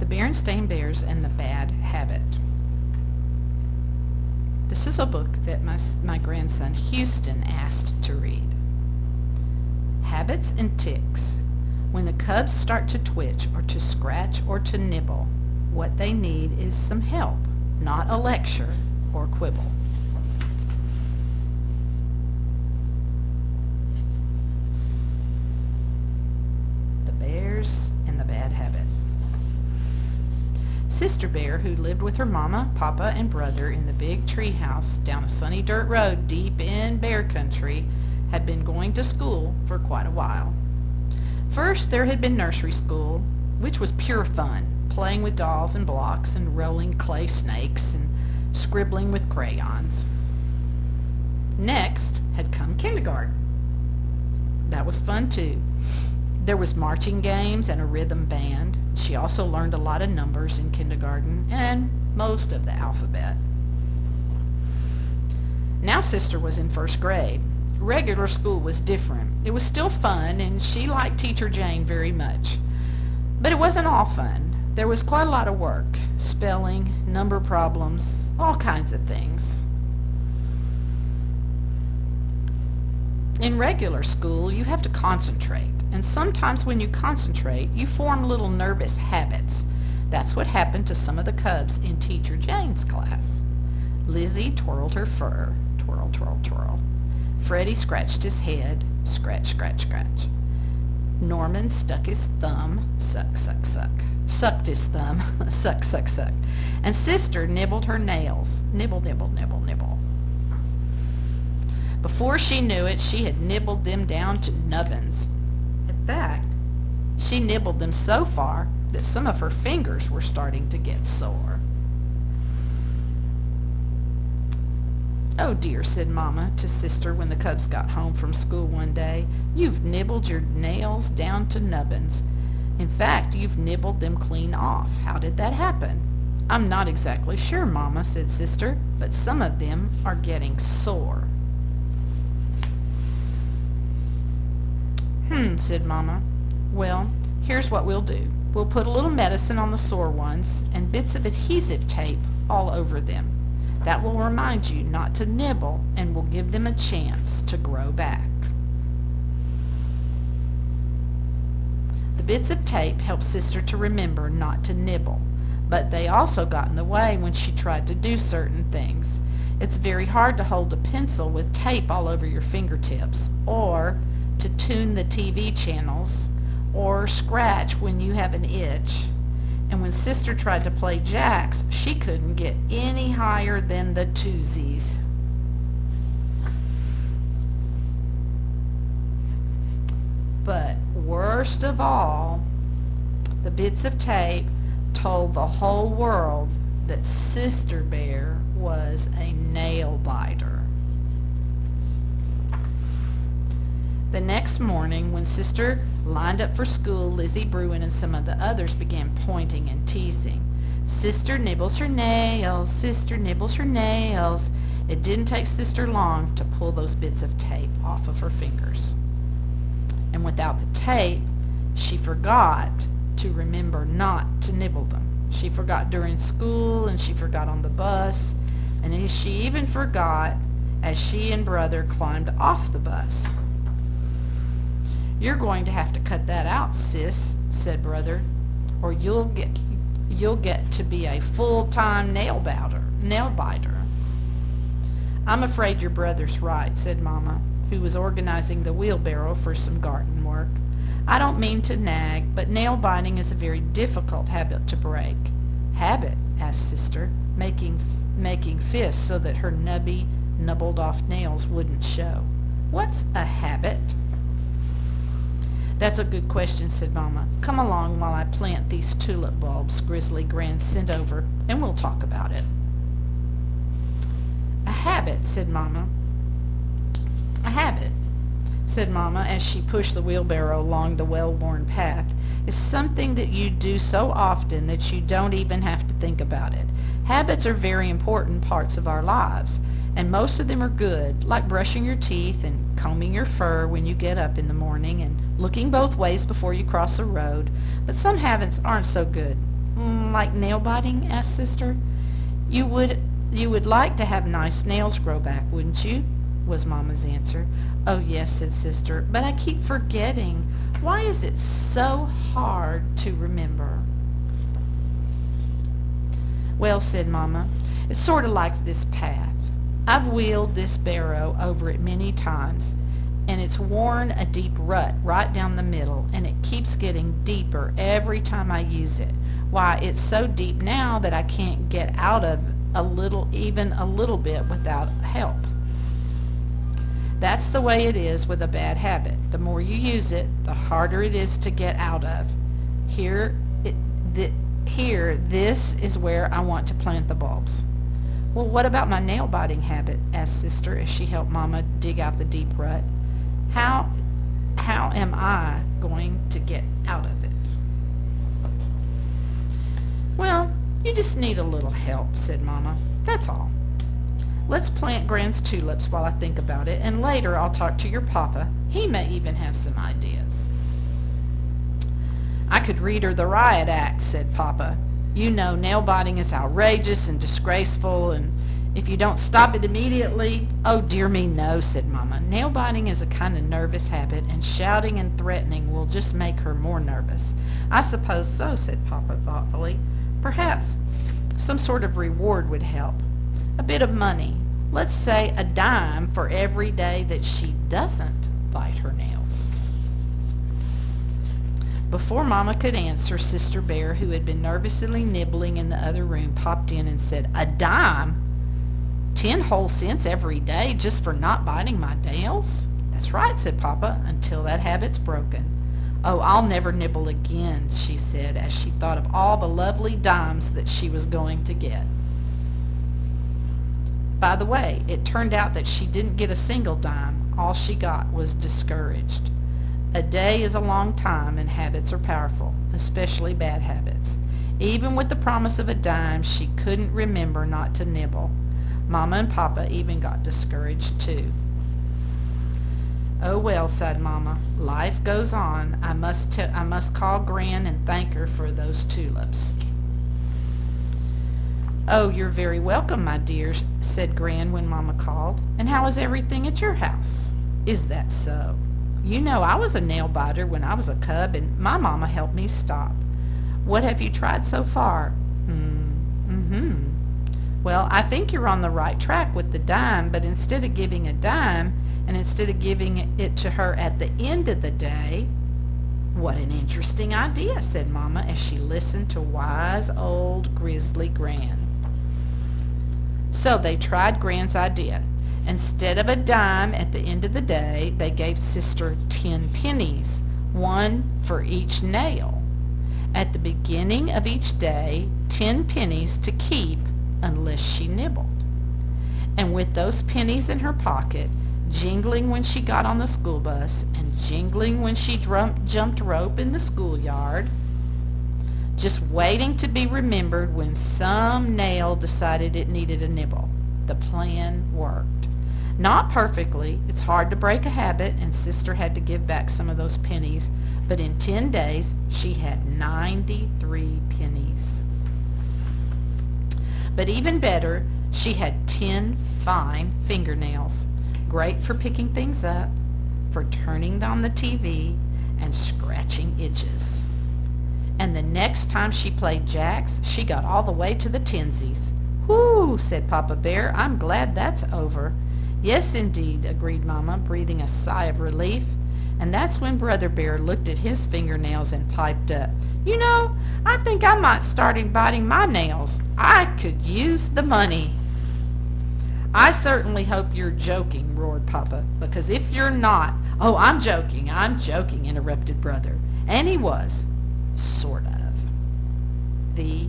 The Berenstain Bears and the Bad Habit. This is a book that my grandson Houston asked to read. Habits and ticks. When the cubs start to twitch or to scratch or to nibble, what they need is some help, not a lecture or quibble. The Bears and the Bad Habit. Sister Bear, who lived with her mama, papa, and brother in the big tree house down a sunny dirt road deep in bear country, had been going to school for quite a while. First, there had been nursery school, which was pure fun, playing with dolls and blocks and rolling clay snakes and scribbling with crayons. Next had come kindergarten. That was fun too. There was marching games and a rhythm band. She also learned a lot of numbers in kindergarten and most of the alphabet. Now Sister was in first grade. Regular school was different. It was still fun, and she liked Teacher Jane very much. But it wasn't all fun. There was quite a lot of work, spelling, number problems, all kinds of things. In regular school, you have to concentrate, and sometimes when you concentrate, you form little nervous habits. That's what happened to some of the cubs in Teacher Jane's class. Lizzie twirled her fur, twirl, twirl, twirl. Freddie scratched his head, scratch, scratch, scratch. Norman stuck his thumb, suck, suck, suck. Sucked his thumb, suck, suck, suck. And Sister nibbled her nails, nibble, nibble, nibble, nibble. Before she knew it, she had nibbled them down to nubbins. In fact, she nibbled them so far that some of her fingers were starting to get sore. "Oh dear," said Mama to Sister when the cubs got home from school one day, "you've nibbled your nails down to nubbins. In fact, you've nibbled them clean off. How did that happen?" "I'm not exactly sure, Mama," said Sister, "but some of them are getting sore." Said Mama. "Well, here's what we'll do. We'll put a little medicine on the sore ones and bits of adhesive tape all over them. That will remind you not to nibble and will give them a chance to grow back." The bits of tape helped Sister to remember not to nibble, but they also got in the way when she tried to do certain things. It's very hard to hold a pencil with tape all over your fingertips, or to tune the TV channels, or scratch when you have an itch. And when Sister tried to play jacks, she couldn't get any higher than the twosies. But worst of all, the bits of tape told the whole world that Sister Bear was a nail biter. The next morning, when Sister lined up for school, Lizzie Bruin and some of the others began pointing and teasing. "Sister nibbles her nails, Sister nibbles her nails." It didn't take Sister long to pull those bits of tape off of her fingers. And without the tape, she forgot to remember not to nibble them. She forgot during school, and she forgot on the bus, and then she even forgot as she and Brother climbed off the bus. "You're going to have to cut that out, sis," said Brother, "or you'll get to be a full-time nail biter." "I'm afraid your brother's right," said Mama, who was organizing the wheelbarrow for some garden work. "I don't mean to nag, but nail biting is a very difficult habit to break." "Habit?" asked Sister, making fists so that her nubby, nubbled-off nails wouldn't show. "What's a habit?" "That's a good question," said Mama. "Come along while I plant these tulip bulbs Grizzly Grin sent over, and we'll talk about it." "A habit," said Mama. "A habit," said Mama as she pushed the wheelbarrow along the well-worn path, "is something that you do so often that you don't even have to think about it. Habits are very important parts of our lives, and most of them are good, like brushing your teeth and combing your fur when you get up in the morning and looking both ways before you cross a road. But some habits aren't so good. Like nail biting?" asked Sister. You would like to have nice nails grow back, wouldn't you?" was Mama's answer. "Oh, yes," said Sister, "but I keep forgetting. Why is it so hard to remember?" "Well," said Mama, "it's sort of like this path. I've wheeled this barrow over it many times, and it's worn a deep rut right down the middle, and it keeps getting deeper every time I use it. Why, it's so deep now that I can't get out of even a little bit without help. That's the way it is with a bad habit. The more you use it, the harder it is to get out of. This is where I want to plant the bulbs." "Well, what about my nail biting habit?" asked Sister as she helped Mama dig out the deep rut. How am I going to get out of it?" "Well, you just need a little help," said Mama. "That's all. Let's plant Gran's tulips while I think about it, and later I'll talk to your papa. He may even have some ideas." "I could read her the riot act," said Papa. "You know nail biting is outrageous and disgraceful, and if you don't stop it immediately—" "Oh, dear me, no," said Mama. "Nail biting is a kind of nervous habit, and shouting and threatening will just make her more nervous." "I suppose so," said Papa thoughtfully. "Perhaps some sort of reward would help. A bit of money. Let's say a dime for every day that she doesn't bite her nails." Before Mama could answer, Sister Bear, who had been nervously nibbling in the other room, popped in and said, "A dime? 10 whole cents every day just for not biting my nails?" "That's right," said Papa, "until that habit's broken." "Oh, I'll never nibble again," she said, as she thought of all the lovely dimes that she was going to get. By the way, it turned out that she didn't get a single dime. All she got was discouraged. A day is a long time, and habits are powerful, especially bad habits. Even with the promise of a dime, she couldn't remember not to nibble. Mama and Papa even got discouraged too. "Oh well," sighed Mama, "life goes on. I must call Gran and thank her for those tulips." "Oh, you're very welcome, my dear," said Gran when Mama called. "And how is everything at your house?" "Is that so? You know I was a nail biter when I was a cub, and my mama helped me stop. What have you tried so far?" "Well, I think you're on the right track with the dime, but instead of giving a dime, and instead of giving it to her at the end of the day—" "What an interesting idea," said Mama as she listened to wise old Grizzly Gran. So they tried Gran's idea. Instead of a dime at the end of the day, they gave Sister 10 pennies, one for each nail. At the beginning of each day, 10 pennies to keep unless she nibbled. And with those pennies in her pocket, jingling when she got on the school bus and jingling when she jumped rope in the schoolyard, just waiting to be remembered when some nail decided it needed a nibble, the plan worked. Not perfectly. It's hard to break a habit, and Sister had to give back some of those pennies, but in 10 days she had 93 pennies. But even better, she had 10 fine fingernails, great for picking things up, for turning on the TV, and scratching itches. And the next time she played jacks, she got all the way to the tensies. "Whew," said Papa Bear, "I'm glad that's over." "Yes, indeed," agreed Mama, breathing a sigh of relief. And that's when Brother Bear looked at his fingernails and piped up, "You know, I think I might start biting my nails. I could use the money." "I certainly hope you're joking," roared Papa, "because if you're not—" "Oh, I'm joking, interrupted Brother. And he was, sort of. The